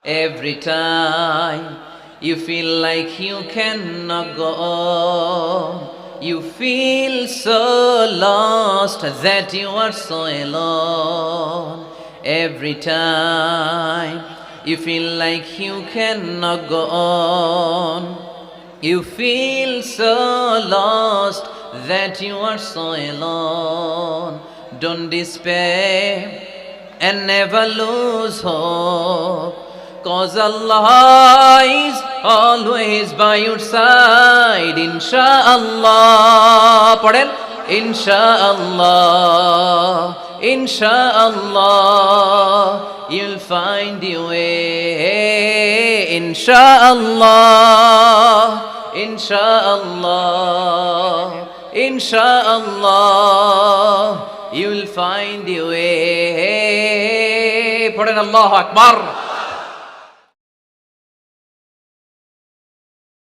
Every time you feel like you cannot go on, you feel so lost that you are so alone. Every time you feel like you cannot go on, you feel so lost that you are so alone. Don't despair and never lose hope. Cause Allah is always by your side, Insha'Allah. Pardon? Insha'Allah, Insha'Allah, you'll find your way, Insha'Allah, Insha'Allah, Insha'Allah, you'll find your way. Pardon, Allahu Akbar.